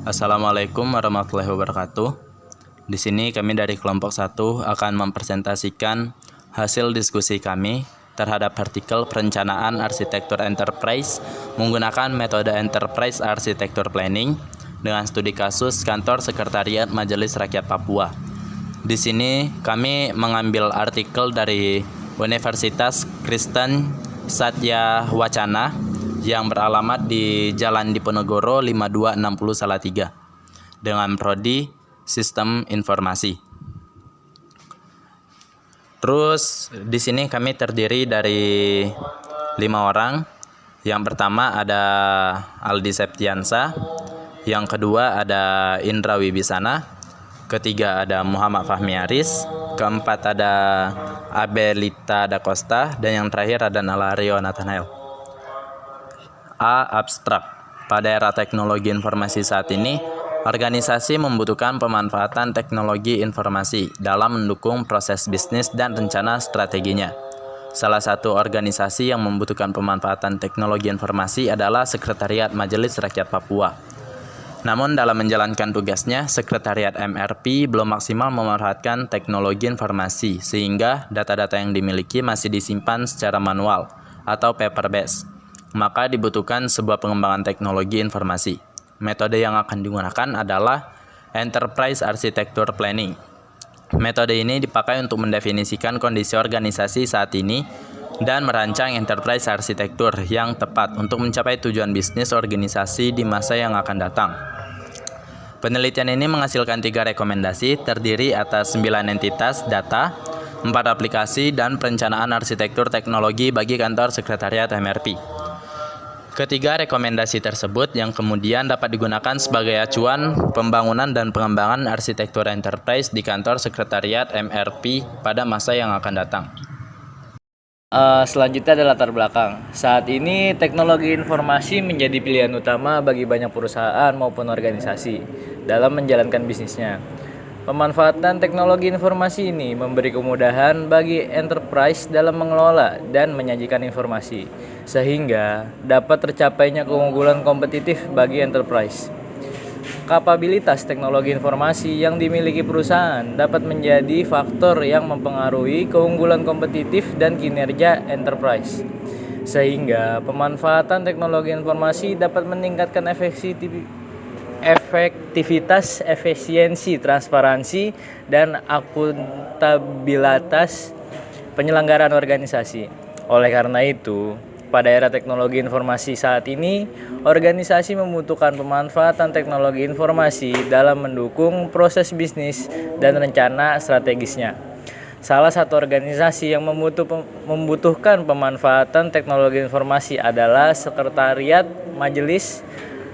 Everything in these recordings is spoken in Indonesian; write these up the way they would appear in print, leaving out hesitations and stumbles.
Assalamualaikum warahmatullahi wabarakatuh. Di sini kami dari kelompok 1 akan mempresentasikan hasil diskusi kami terhadap artikel perencanaan arsitektur enterprise menggunakan metode enterprise architecture planning dengan studi kasus kantor sekretariat Majelis Rakyat Papua. Di sini kami mengambil artikel dari Universitas Kristen Satya Wacana yang beralamat di Jalan Diponegoro 5260 Salatiga dengan prodi Sistem Informasi. Terus di sini kami terdiri dari 5 orang. Yang pertama ada Aldi Septiansa, yang kedua ada Indra Wibisana, ketiga ada Muhammad Fahmi Aris, keempat ada Abelita Da Costa, dan yang terakhir ada Nalario Nathanael. Abstrak. Pada era teknologi informasi saat ini, organisasi membutuhkan pemanfaatan teknologi informasi dalam mendukung proses bisnis dan rencana strateginya. Salah satu organisasi yang membutuhkan pemanfaatan teknologi informasi adalah Sekretariat Majelis Rakyat Papua. Namun dalam menjalankan tugasnya, Sekretariat MRP belum maksimal memanfaatkan teknologi informasi sehingga data-data yang dimiliki masih disimpan secara manual atau paper-based. Maka dibutuhkan sebuah pengembangan teknologi informasi. Metode yang akan digunakan adalah Enterprise Architecture Planning. Metode ini dipakai untuk mendefinisikan kondisi organisasi saat ini dan merancang enterprise arsitektur yang tepat untuk mencapai tujuan bisnis organisasi di masa yang akan datang. Penelitian ini menghasilkan 3 rekomendasi terdiri atas 9 entitas data, 4 aplikasi, dan perencanaan arsitektur teknologi bagi kantor sekretariat MRP. Ketiga rekomendasi tersebut yang kemudian dapat digunakan sebagai acuan pembangunan dan pengembangan arsitektur enterprise di kantor sekretariat MRP pada masa yang akan datang. Selanjutnya adalah latar belakang. Saat ini teknologi informasi menjadi pilihan utama bagi banyak perusahaan maupun organisasi dalam menjalankan bisnisnya. Pemanfaatan teknologi informasi ini memberi kemudahan bagi enterprise dalam mengelola dan menyajikan informasi, sehingga dapat tercapainya keunggulan kompetitif bagi enterprise. Kapabilitas teknologi informasi yang dimiliki perusahaan dapat menjadi faktor yang mempengaruhi keunggulan kompetitif dan kinerja enterprise, sehingga pemanfaatan teknologi informasi dapat meningkatkan efektivitas, efisiensi, transparansi, dan akuntabilitas penyelenggaraan organisasi. Oleh karena itu, pada era teknologi informasi saat ini, organisasi membutuhkan pemanfaatan teknologi informasi dalam mendukung proses bisnis dan rencana strategisnya. Salah satu organisasi yang membutuhkan pemanfaatan teknologi informasi adalah Sekretariat Majelis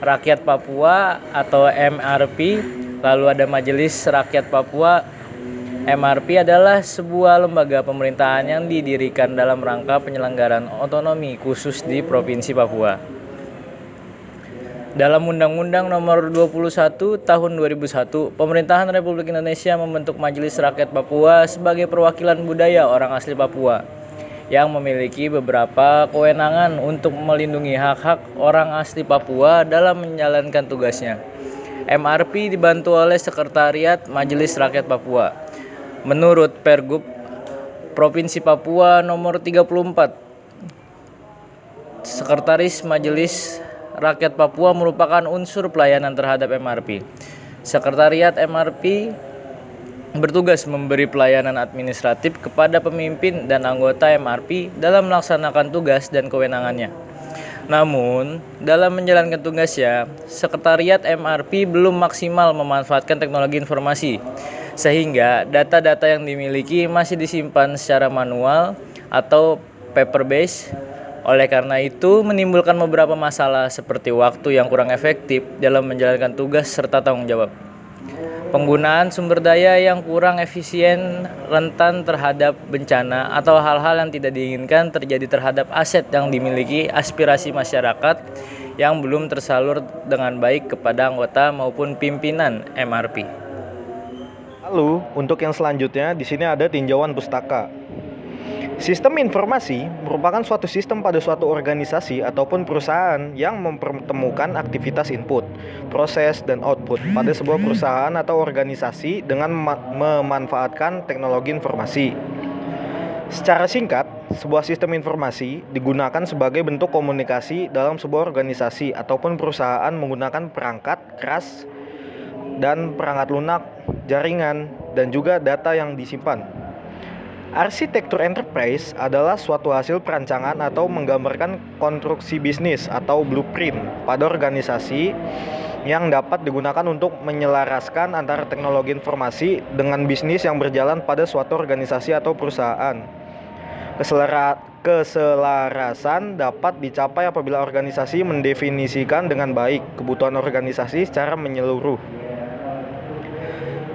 Rakyat Papua atau MRP. Lalu ada Majelis Rakyat Papua. MRP adalah sebuah lembaga pemerintahan yang didirikan dalam rangka penyelenggaraan otonomi khusus di Provinsi Papua. Dalam Undang-Undang Nomor 21 Tahun 2001, Pemerintahan Republik Indonesia membentuk Majelis Rakyat Papua sebagai perwakilan budaya orang asli Papua yang memiliki beberapa kewenangan untuk melindungi hak-hak orang asli Papua dalam menjalankan tugasnya. MRP dibantu oleh Sekretariat Majelis Rakyat Papua. Menurut Pergub Provinsi Papua Nomor 34, Sekretaris Majelis Rakyat Papua merupakan unsur pelayanan terhadap MRP. Sekretariat MRP bertugas memberi pelayanan administratif kepada pemimpin dan anggota MRP dalam melaksanakan tugas dan kewenangannya. Namun, dalam menjalankan tugasnya, Sekretariat MRP belum maksimal memanfaatkan teknologi informasi, sehingga data-data yang dimiliki masih disimpan secara manual atau paper-based. Oleh karena itu, menimbulkan beberapa masalah seperti waktu yang kurang efektif dalam menjalankan tugas serta tanggung jawab. Penggunaan sumber daya yang kurang efisien, rentan terhadap bencana atau hal-hal yang tidak diinginkan terjadi terhadap aset yang dimiliki aspirasi masyarakat yang belum tersalur dengan baik kepada anggota maupun pimpinan MRP. Lalu, untuk yang selanjutnya di sini ada tinjauan pustaka. Sistem informasi merupakan suatu sistem pada suatu organisasi ataupun perusahaan yang mempertemukan aktivitas input, proses, dan output pada sebuah perusahaan atau organisasi dengan memanfaatkan teknologi informasi. Secara singkat, sebuah sistem informasi digunakan sebagai bentuk komunikasi dalam sebuah organisasi ataupun perusahaan menggunakan perangkat keras dan perangkat lunak, jaringan, dan juga data yang disimpan. Arsitektur enterprise adalah suatu hasil perancangan atau menggambarkan konstruksi bisnis atau blueprint pada organisasi yang dapat digunakan untuk menyelaraskan antara teknologi informasi dengan bisnis yang berjalan pada suatu organisasi atau perusahaan. Keselarasan dapat dicapai apabila organisasi mendefinisikan dengan baik kebutuhan organisasi secara menyeluruh.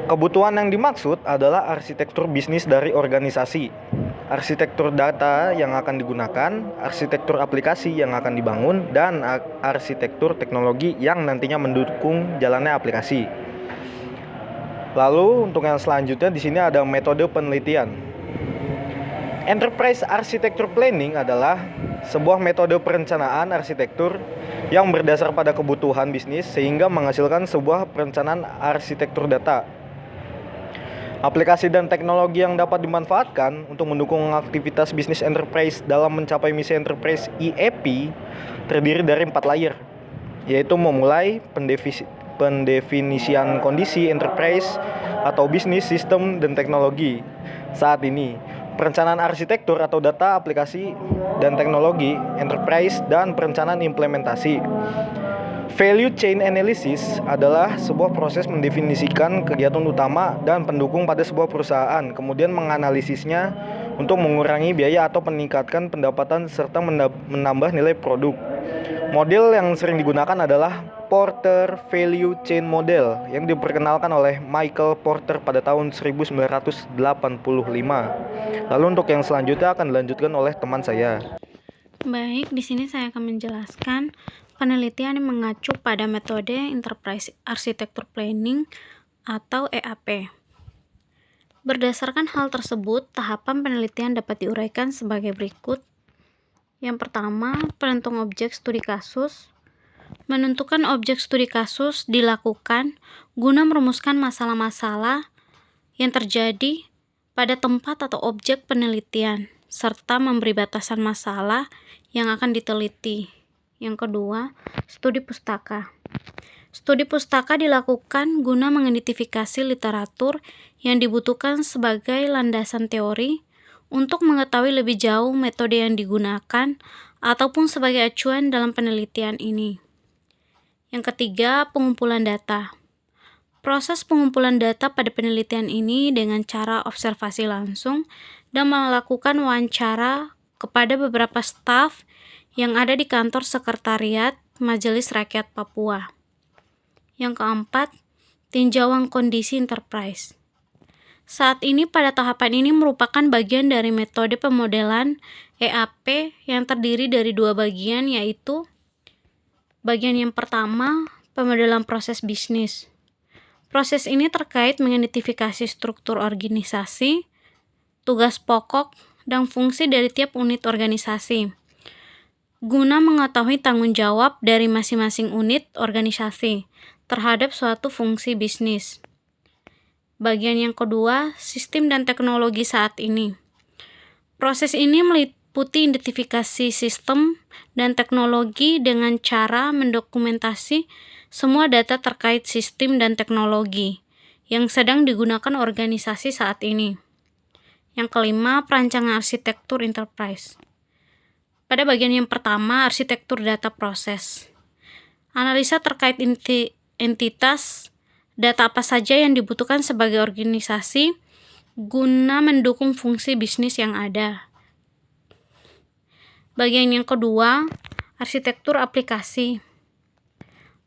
Kebutuhan yang dimaksud adalah arsitektur bisnis dari organisasi, arsitektur data yang akan digunakan, arsitektur aplikasi yang akan dibangun, dan arsitektur teknologi yang nantinya mendukung jalannya aplikasi. Lalu untuk yang selanjutnya di sini ada metode penelitian. Enterprise Architecture Planning adalah sebuah metode perencanaan arsitektur yang berdasar pada kebutuhan bisnis sehingga menghasilkan sebuah perencanaan arsitektur data. Aplikasi dan teknologi yang dapat dimanfaatkan untuk mendukung aktivitas bisnis enterprise dalam mencapai misi enterprise EAP terdiri dari 4 layer, yaitu memulai pendefinisian kondisi enterprise atau bisnis, sistem, dan teknologi. Saat ini, perencanaan arsitektur atau data, aplikasi, dan teknologi enterprise, dan perencanaan implementasi. Value chain analysis adalah sebuah proses mendefinisikan kegiatan utama dan pendukung pada sebuah perusahaan, kemudian menganalisisnya untuk mengurangi biaya atau meningkatkan pendapatan serta menambah nilai produk. Model yang sering digunakan adalah Porter Value Chain Model yang diperkenalkan oleh Michael Porter pada tahun 1985. Lalu untuk yang selanjutnya akan dilanjutkan oleh teman saya. Baik, di sini saya akan menjelaskan penelitian yang mengacu pada metode Enterprise Architecture Planning atau EAP. Berdasarkan hal tersebut, tahapan penelitian dapat diuraikan sebagai berikut. Yang pertama, penentuan objek studi kasus. Menentukan objek studi kasus dilakukan guna merumuskan masalah-masalah yang terjadi pada tempat atau objek penelitian, serta memberi batasan masalah yang akan diteliti. Yang kedua, studi pustaka. Studi pustaka dilakukan guna mengidentifikasi literatur yang dibutuhkan sebagai landasan teori untuk mengetahui lebih jauh metode yang digunakan ataupun sebagai acuan dalam penelitian ini. Yang ketiga, pengumpulan data. Proses pengumpulan data pada penelitian ini dengan cara observasi langsung dan melakukan wawancara kepada beberapa staf yang ada di kantor sekretariat Majelis Rakyat Papua. Yang keempat, tinjauan kondisi enterprise. Saat ini pada tahapan ini merupakan bagian dari metode pemodelan EAP yang terdiri dari 2 bagian, yaitu bagian yang pertama, pemodelan proses bisnis. Proses ini terkait mengidentifikasi struktur organisasi, tugas pokok, dan fungsi dari tiap unit organisasi, guna mengetahui tanggung jawab dari masing-masing unit organisasi terhadap suatu fungsi bisnis. Bagian yang kedua, sistem dan teknologi saat ini. Proses ini meliputi identifikasi sistem dan teknologi dengan cara mendokumentasi semua data terkait sistem dan teknologi yang sedang digunakan organisasi saat ini. Yang kelima, perancangan arsitektur enterprise. Pada bagian yang pertama, arsitektur data proses. Analisa terkait entitas data apa saja yang dibutuhkan sebagai organisasi guna mendukung fungsi bisnis yang ada. Bagian yang kedua, arsitektur aplikasi.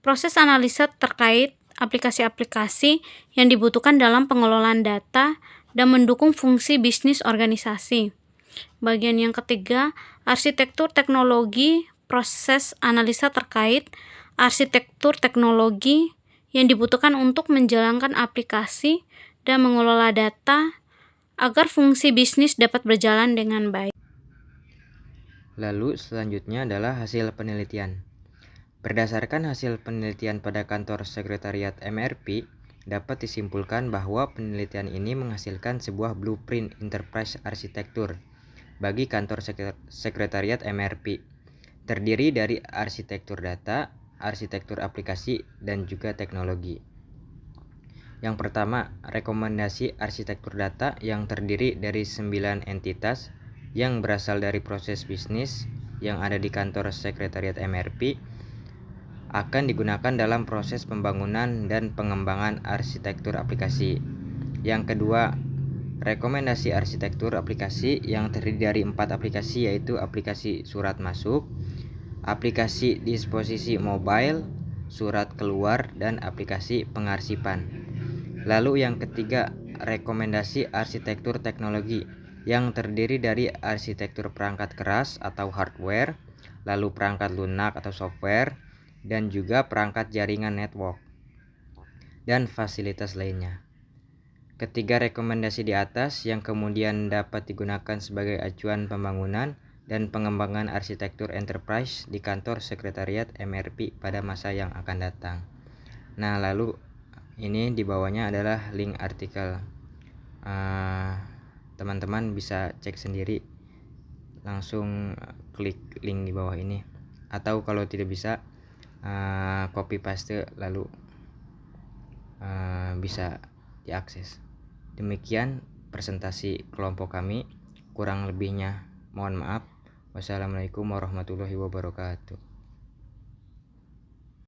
Proses analisa terkait aplikasi-aplikasi yang dibutuhkan dalam pengelolaan data dan mendukung fungsi bisnis organisasi. Bagian yang ketiga, arsitektur teknologi. Proses analisa terkait arsitektur teknologi yang dibutuhkan untuk menjalankan aplikasi dan mengelola data agar fungsi bisnis dapat berjalan dengan baik. Lalu selanjutnya adalah hasil penelitian. Berdasarkan hasil penelitian pada kantor sekretariat MRP, dapat disimpulkan bahwa penelitian ini menghasilkan sebuah blueprint enterprise arsitektur bagi kantor sekretariat MRP, terdiri dari arsitektur data, arsitektur aplikasi, dan juga teknologi. Yang pertama, rekomendasi arsitektur data yang terdiri dari 9 entitas yang berasal dari proses bisnis yang ada di kantor sekretariat MRP akan digunakan dalam proses pembangunan dan pengembangan arsitektur aplikasi. Yang kedua, rekomendasi arsitektur aplikasi yang terdiri dari 4 aplikasi, yaitu aplikasi surat masuk, aplikasi disposisi mobile, surat keluar, dan aplikasi pengarsipan. Lalu yang ketiga, rekomendasi arsitektur teknologi yang terdiri dari arsitektur perangkat keras atau hardware, lalu perangkat lunak atau software, dan juga perangkat jaringan network, dan fasilitas lainnya. Ketiga rekomendasi di atas yang kemudian dapat digunakan sebagai acuan pembangunan dan pengembangan arsitektur enterprise di kantor sekretariat MRP pada masa yang akan datang. Nah, lalu ini di bawahnya adalah link artikel. Teman-teman bisa cek sendiri, langsung klik link di bawah ini, atau kalau tidak bisa copy paste lalu bisa diakses. Demikian presentasi kelompok kami, kurang lebihnya mohon maaf. Wassalamualaikum warahmatullahi wabarakatuh.